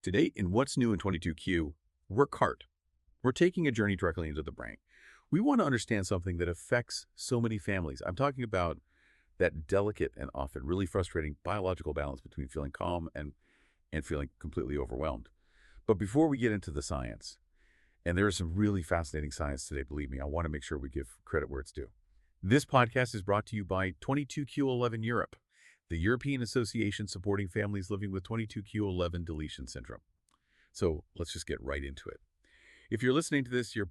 Today, in What's New in 22q, we're CART. We're taking a journey directly into the brain. We want to understand something that affects so many families. I'm talking about that delicate and often really frustrating biological balance between feeling calm and feeling completely overwhelmed. But before we get into the science, and there is some really fascinating science today, believe me, I want to make sure we give credit where it's due. This podcast is brought to you by 22q11 Europe, the European Association supporting families living with 22q11 deletion syndrome. So let's just get right into it. If you're listening to this, you're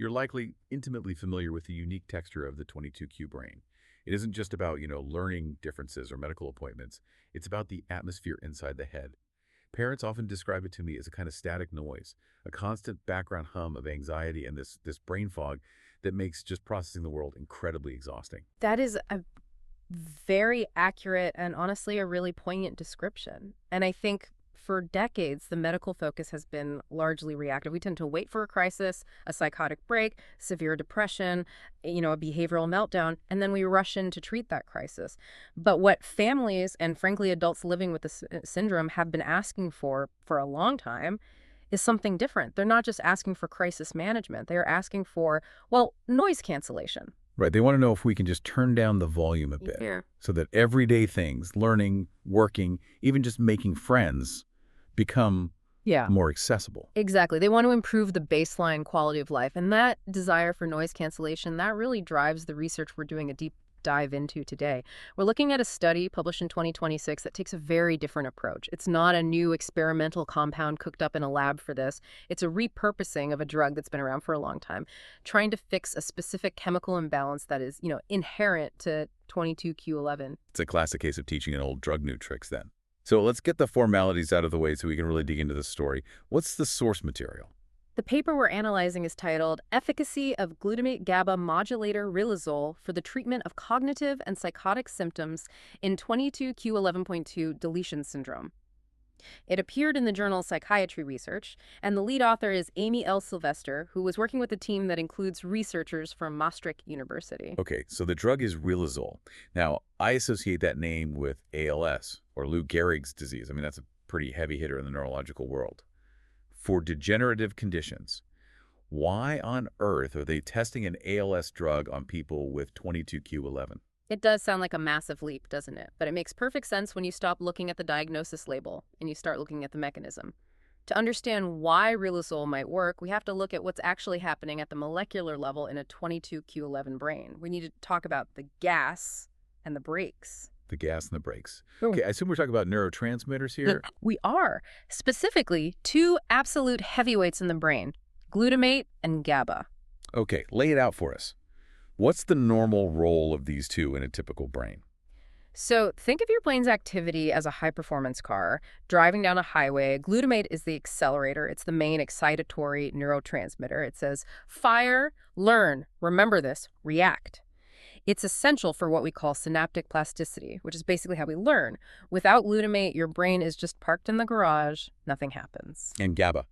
likely intimately familiar with the unique texture of the 22q brain. It isn't just about, learning differences or medical appointments. It's about the atmosphere inside the head. Parents often describe it to me as a kind of static noise, a constant background hum of anxiety and this brain fog that makes just processing the world incredibly exhausting. That is a very accurate and honestly a really poignant description. And I think for decades, the medical focus has been largely reactive. We tend to wait for a crisis, a psychotic break, severe depression, a behavioral meltdown, and then we rush in to treat that crisis. But what families and frankly adults living with this syndrome have been asking for a long time is something different. They're not just asking for crisis management. They're asking for, noise cancellation. Right. They want to know if we can just turn down the volume a bit so that everyday things, learning, working, even just making friends become more accessible. Exactly. They want to improve the baseline quality of life. And that desire for noise cancellation, that really drives the research we're doing a deep dive into today. We're looking at a study published in 2026 that takes a very different approach. It's not a new experimental compound cooked up in a lab for this. It's a repurposing of a drug that's been around for a long time, trying to fix a specific chemical imbalance that is, inherent to 22q11. It's a classic case of teaching an old drug new tricks then. So let's get the formalities out of the way so we can really dig into the story. What's the source material? The paper we're analyzing is titled Efficacy of Glutamate-GABA Modulator Riluzole for the Treatment of Cognitive and Psychotic Symptoms in 22q11.2 Deletion Syndrome. It appeared in the journal Psychiatry Research, and the lead author is Amy L. Sylvester, who was working with a team that includes researchers from Maastricht University. Okay, so the drug is Riluzole. Now, I associate that name with ALS, or Lou Gehrig's disease. I mean, that's a pretty heavy hitter in the neurological world. For degenerative conditions, why on earth are they testing an ALS drug on people with 22q11? It does sound like a massive leap, doesn't it? But it makes perfect sense when you stop looking at the diagnosis label and you start looking at the mechanism. To understand why Riluzole might work, we have to look at what's actually happening at the molecular level in a 22q11 brain. We need to talk about the gas and the brakes. The gas and the brakes. Okay, I assume we're talking about neurotransmitters here? We are. Specifically, two absolute heavyweights in the brain, glutamate and GABA. Okay, lay it out for us. What's the normal role of these two in a typical brain? So think of your brain's activity as a high-performance car driving down a highway. Glutamate is the accelerator. It's the main excitatory neurotransmitter. It says, fire, learn, remember this, react. It's essential for what we call synaptic plasticity, which is basically how we learn. Without glutamate, your brain is just parked in the garage. Nothing happens. And GABA,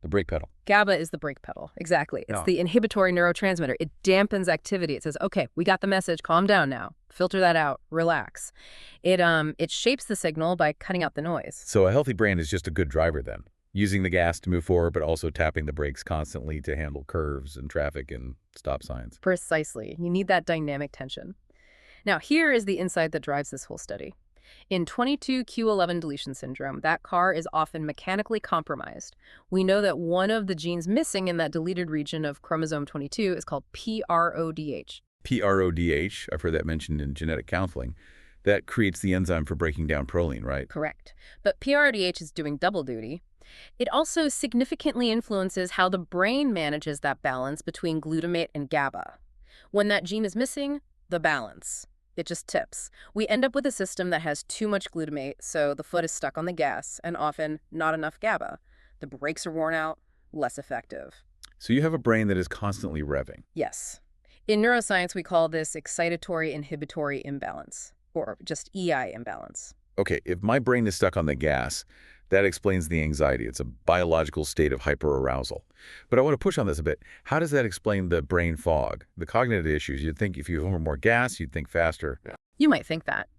the brake pedal. GABA is the brake pedal. Exactly. It's the inhibitory neurotransmitter. It dampens activity. It says, okay, we got the message. Calm down now. Filter that out. Relax. It shapes the signal by cutting out the noise. So a healthy brain is just a good driver then, using the gas to move forward, but also tapping the brakes constantly to handle curves and traffic and stop signs. Precisely. You need that dynamic tension. Now, here is the insight that drives this whole study. In 22q11 deletion syndrome, that car is often mechanically compromised. We know that one of the genes missing in that deleted region of chromosome 22 is called PRODH. PRODH, I've heard that mentioned in genetic counseling. That creates the enzyme for breaking down proline, right? Correct. But PRODH is doing double duty. It also significantly influences how the brain manages that balance between glutamate and GABA. When that gene is missing, the balance. It just tips. We end up with a system that has too much glutamate, so the foot is stuck on the gas, and often not enough GABA. The brakes are worn out, less effective. So you have a brain that is constantly revving. Yes. In neuroscience, we call this excitatory-inhibitory imbalance, or just EI imbalance. Okay, if my brain is stuck on the gas, that explains the anxiety. It's a biological state of hyperarousal. But I want to push on this a bit. How does that explain the brain fog, the cognitive issues? You'd think if you have more gas, you'd think faster. You might think that.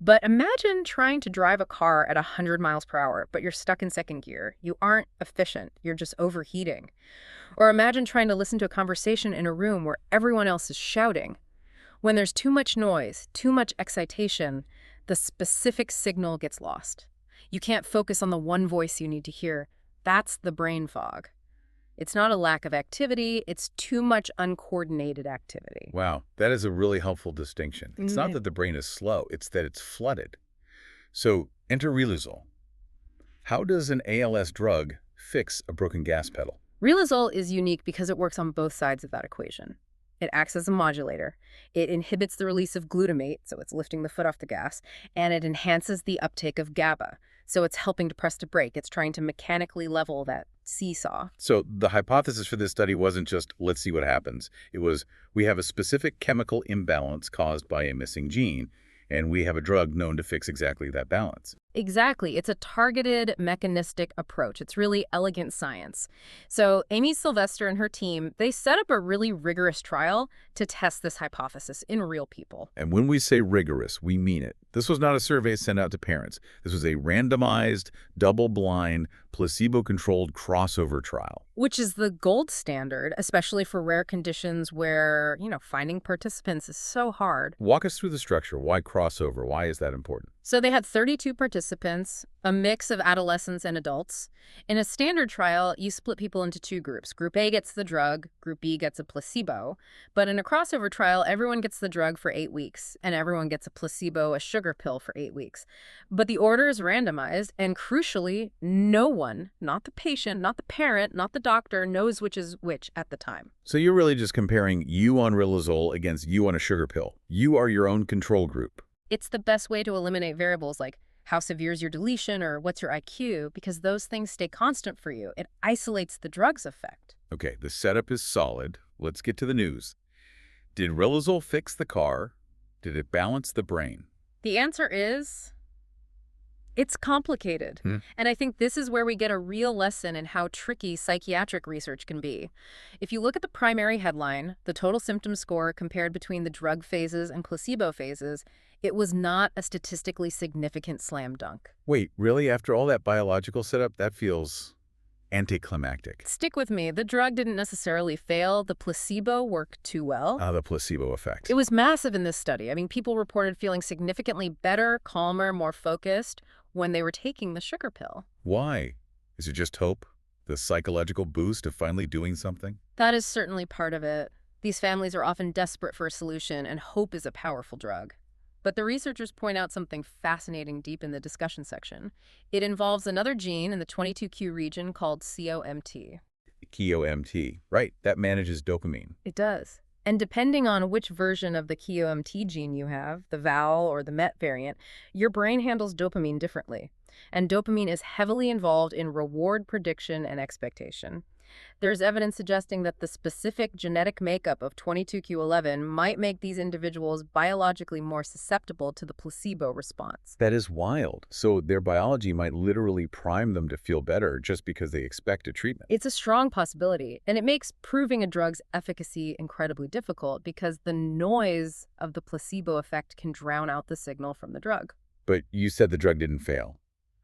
But imagine trying to drive a car at 100 miles per hour, but you're stuck in second gear. You aren't efficient. You're just overheating. Or imagine trying to listen to a conversation in a room where everyone else is shouting. When there's too much noise, too much excitation, the specific signal gets lost. You can't focus on the one voice you need to hear. That's the brain fog. It's not a lack of activity, it's too much uncoordinated activity. Wow, that is a really helpful distinction. It's not that the brain is slow, it's that it's flooded. So, enter Riluzole. How does an ALS drug fix a broken gas pedal? Riluzole is unique because it works on both sides of that equation. It acts as a modulator. It inhibits the release of glutamate, so it's lifting the foot off the gas, and it enhances the uptake of GABA, so it's helping to press the brake. It's trying to mechanically level that seesaw. So the hypothesis for this study wasn't just, let's see what happens. It was, we have a specific chemical imbalance caused by a missing gene, and we have a drug known to fix exactly that balance. Exactly. It's a targeted, mechanistic approach. It's really elegant science. So Amy Sylvester and her team, they set up a really rigorous trial to test this hypothesis in real people. And when we say rigorous, we mean it. This was not a survey sent out to parents. This was a randomized, double-blind, placebo-controlled crossover trial. Which is the gold standard, especially for rare conditions where, finding participants is so hard. Walk us through the structure. Why crossover? Why is that important? So they had 32 participants, a mix of adolescents and adults. In a standard trial, you split people into two groups. Group A gets the drug, Group B gets a placebo. But in a crossover trial, everyone gets the drug for 8 weeks, and everyone gets a placebo, a sugar pill, for 8 weeks. But the order is randomized, and crucially, no one, not the patient, not the parent, not the doctor, knows which is which at the time. So you're really just comparing you on Riluzole against you on a sugar pill. You are your own control group. It's the best way to eliminate variables like how severe is your deletion or what's your IQ, because those things stay constant for you. It isolates the drug's effect. Okay, the setup is solid. Let's get to the news. Did Riluzole fix the car? Did it balance the brain? The answer is, it's complicated. And I think this is where we get a real lesson in how tricky psychiatric research can be. If you look at the primary headline, the total symptom score compared between the drug phases and placebo phases, it was not a statistically significant slam dunk. Wait, really? After all that biological setup, that feels anticlimactic. Stick with me. The drug didn't necessarily fail. The placebo worked too well. The placebo effect. It was massive in this study. I mean, people reported feeling significantly better, calmer, more focused when they were taking the sugar pill. Why? Is it just hope? The psychological boost of finally doing something? That is certainly part of it. These families are often desperate for a solution, and hope is a powerful drug. But the researchers point out something fascinating deep in the discussion section. It involves another gene in the 22q region called COMT. COMT, right, that manages dopamine. It does. And depending on which version of the COMT gene you have, the VAL or the MET variant, your brain handles dopamine differently. And dopamine is heavily involved in reward prediction and expectation. There's evidence suggesting that the specific genetic makeup of 22q11 might make these individuals biologically more susceptible to the placebo response. That is wild. So their biology might literally prime them to feel better just because they expect a treatment. It's a strong possibility, and it makes proving a drug's efficacy incredibly difficult because the noise of the placebo effect can drown out the signal from the drug. But you said the drug didn't fail.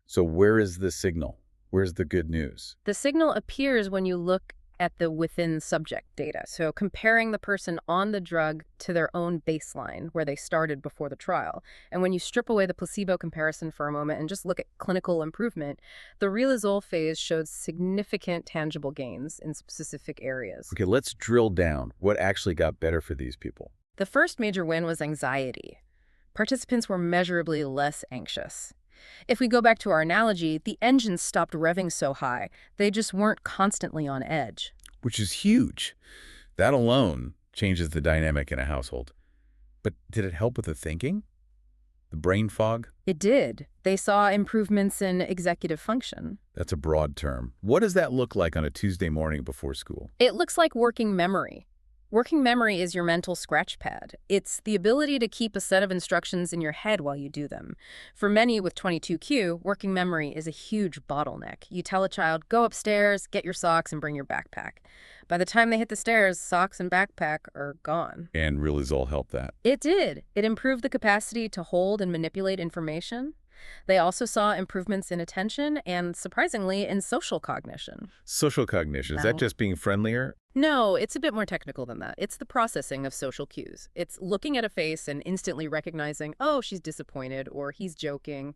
So where is the signal? Where's the good news? The signal appears when you look at the within subject data. So comparing the person on the drug to their own baseline where they started before the trial. And when you strip away the placebo comparison for a moment and just look at clinical improvement, the Riluzole phase showed significant tangible gains in specific areas. Okay, let's drill down. What actually got better for these people? The first major win was anxiety. Participants were measurably less anxious. If we go back to our analogy, the engines stopped revving so high, they just weren't constantly on edge. Which is huge. That alone changes the dynamic in a household. But did it help with the thinking? The brain fog? It did. They saw improvements in executive function. That's a broad term. What does that look like on a Tuesday morning before school? It looks like working memory. Working memory is your mental scratch pad. It's the ability to keep a set of instructions in your head while you do them. For many with 22q, working memory is a huge bottleneck. You tell a child, go upstairs, get your socks, and bring your backpack. By the time they hit the stairs, socks and backpack are gone. And Riluzole helped that. It did. It improved the capacity to hold and manipulate information. They also saw improvements in attention and, surprisingly, in social cognition. Social cognition, is that just being friendlier? No, it's a bit more technical than that. It's the processing of social cues. It's looking at a face and instantly recognizing, oh, she's disappointed or he's joking.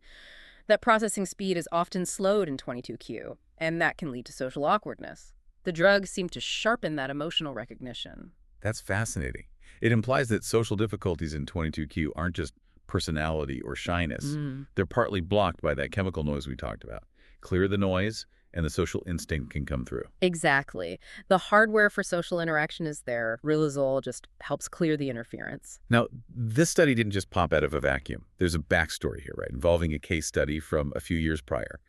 That processing speed is often slowed in 22q, and that can lead to social awkwardness. The drugs seem to sharpen that emotional recognition. That's fascinating. It implies that social difficulties in 22q aren't just personality or shyness. They're partly blocked by that chemical noise we talked about. Clear the noise, and the social instinct can come through. Exactly. The hardware for social interaction is there. Riluzole just helps clear the interference. Now, this study didn't just pop out of a vacuum. There's a backstory here, right, involving a case study from a few years prior.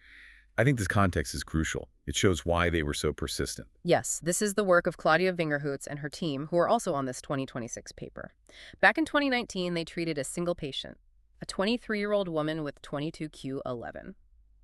I think this context is crucial. It shows why they were so persistent. Yes, this is the work of Claudia Vingerhoots and her team, who are also on this 2026 paper. Back in 2019, they treated a single patient, a 23-year-old woman with 22q11.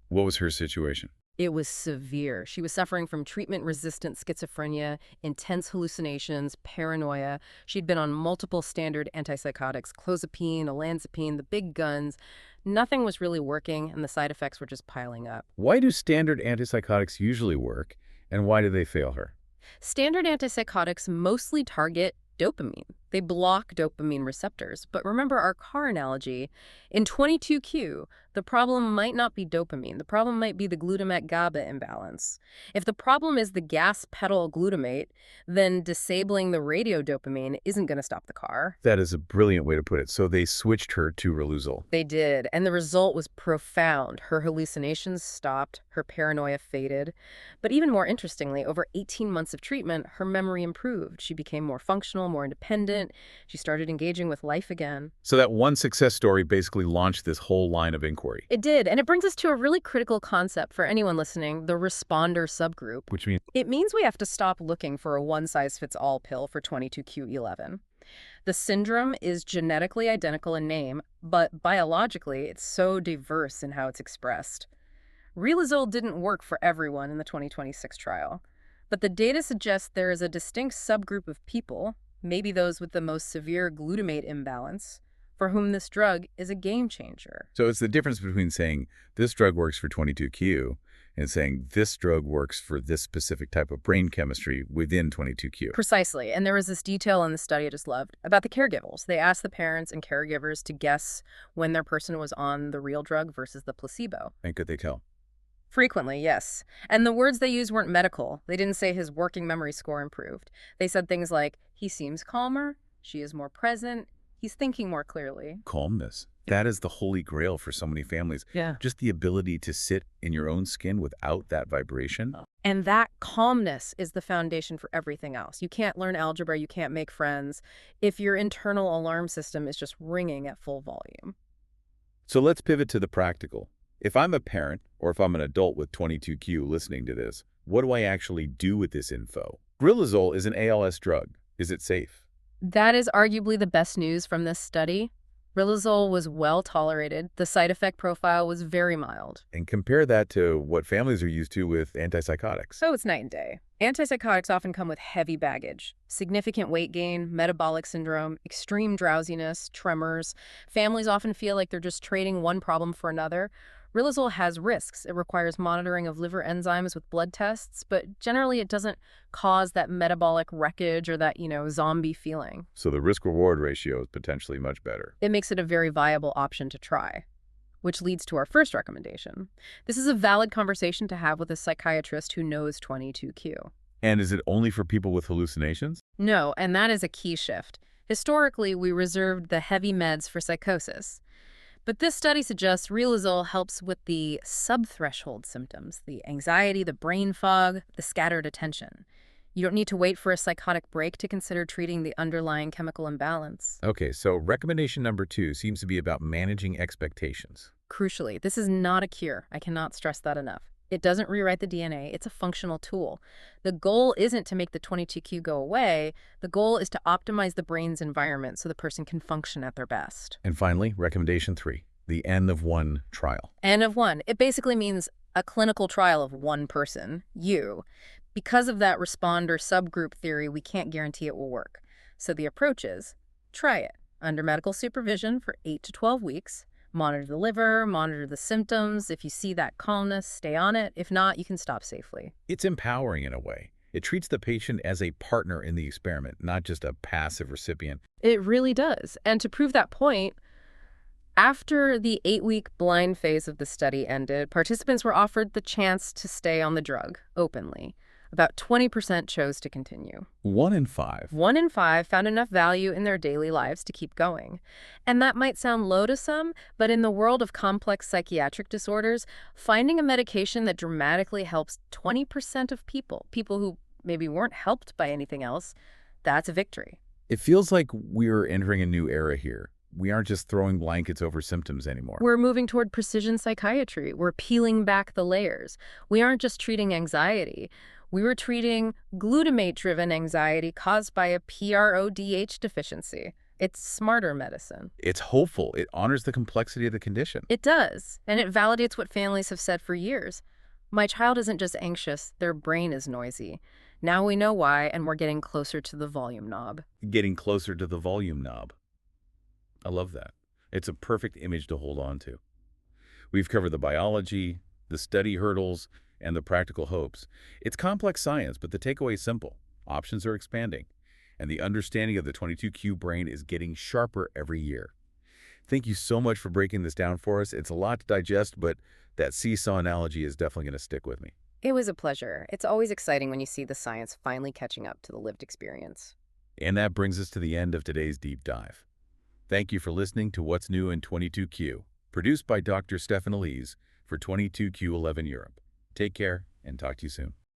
What was her situation? It was severe. She was suffering from treatment-resistant schizophrenia, intense hallucinations, paranoia. She'd been on multiple standard antipsychotics, clozapine, olanzapine, the big guns. Nothing was really working, and the side effects were just piling up. Why do standard antipsychotics usually work, and why do they fail her? Standard antipsychotics mostly target dopamine. They block dopamine receptors. But remember our car analogy. In 22q, the problem might not be dopamine. The problem might be the glutamate-GABA imbalance. If the problem is the gas pedal glutamate, then disabling the radiodopamine isn't going to stop the car. That is a brilliant way to put it. So they switched her to Riluzole. They did, and the result was profound. Her hallucinations stopped, her paranoia faded. But even more interestingly, over 18 months of treatment, her memory improved. She became more functional, more independent. She started engaging with life again. So that one success story basically launched this whole line of inquiry. It did, and it brings us to a really critical concept for anyone listening, the responder subgroup. Which means? It means we have to stop looking for a one-size-fits-all pill for 22q11. The syndrome is genetically identical in name, but biologically it's so diverse in how it's expressed. Riluzole didn't work for everyone in the 2026 trial, but the data suggests there is a distinct subgroup of people, maybe those with the most severe glutamate imbalance, for whom this drug is a game changer. So it's the difference between saying this drug works for 22q and saying this drug works for this specific type of brain chemistry within 22q. Precisely. And there was this detail in the study I just loved about the caregivers. They asked the parents and caregivers to guess when their person was on the real drug versus the placebo. And could they tell? Frequently, yes. And the words they used weren't medical. They didn't say his working memory score improved. They said things like, he seems calmer, she is more present, he's thinking more clearly. Calmness. That is the holy grail for so many families. Yeah. Just the ability to sit in your own skin without that vibration. And that calmness is the foundation for everything else. You can't learn algebra, you can't make friends, if your internal alarm system is just ringing at full volume. So let's pivot to the practical. If I'm a parent, or if I'm an adult with 22q listening to this, what do I actually do with this info? Riluzole is an ALS drug. Is it safe? That is arguably the best news from this study. Riluzole was well tolerated. The side effect profile was very mild. And compare that to what families are used to with antipsychotics. So it's night and day. Antipsychotics often come with heavy baggage. Significant weight gain, metabolic syndrome, extreme drowsiness, tremors. Families often feel like they're just trading one problem for another. Riluzole has risks. It requires monitoring of liver enzymes with blood tests, but generally it doesn't cause that metabolic wreckage or that, zombie feeling. So the risk-reward ratio is potentially much better. It makes it a very viable option to try, which leads to our first recommendation. This is a valid conversation to have with a psychiatrist who knows 22q. And is it only for people with hallucinations? No, and that is a key shift. Historically, we reserved the heavy meds for psychosis. But this study suggests Riluzole helps with the subthreshold symptoms, the anxiety, the brain fog, the scattered attention. You don't need to wait for a psychotic break to consider treating the underlying chemical imbalance. Okay, so recommendation number 2 seems to be about managing expectations. Crucially, this is not a cure. I cannot stress that enough. It doesn't rewrite the DNA. It's a functional tool. The goal isn't to make the 22q go away. The goal is to optimize the brain's environment so the person can function at their best. And finally, recommendation 3, the N of 1 trial. N of 1. It basically means a clinical trial of one person, you. Because of that responder subgroup theory, we can't guarantee it will work. So the approach is try it under medical supervision for 8 to 12 weeks. Monitor the liver, monitor the symptoms. If you see that calmness, stay on it. If not, you can stop safely. It's empowering in a way. It treats the patient as a partner in the experiment, not just a passive recipient. It really does. And to prove that point, after the 8-week blind phase of the study ended, participants were offered the chance to stay on the drug openly. About 20% chose to continue. 1 in 5. 1 in 5 found enough value in their daily lives to keep going. And that might sound low to some, but in the world of complex psychiatric disorders, finding a medication that dramatically helps 20% of people who maybe weren't helped by anything else, that's a victory. It feels like we're entering a new era here. We aren't just throwing blankets over symptoms anymore. We're moving toward precision psychiatry. We're peeling back the layers. We aren't just treating anxiety. We were treating glutamate-driven anxiety caused by a PRODH deficiency. It's smarter medicine. It's hopeful. It honors the complexity of the condition. It does, and it validates what families have said for years. My child isn't just anxious, their brain is noisy. Now we know why, and we're getting closer to the volume knob. Getting closer to the volume knob. I love that. It's a perfect image to hold on to. We've covered the biology, the study hurdles, and the practical hopes. It's complex science, but the takeaway is simple. Options are expanding, and the understanding of the 22q brain is getting sharper every year. Thank you so much for breaking this down for us. It's a lot to digest, but that seesaw analogy is definitely going to stick with me. It was a pleasure. It's always exciting when you see the science finally catching up to the lived experience. And that brings us to the end of today's deep dive. Thank you for listening to What's New in 22q, produced by Dr. Stephan Eliez for 22q11 Europe. Take care and talk to you soon.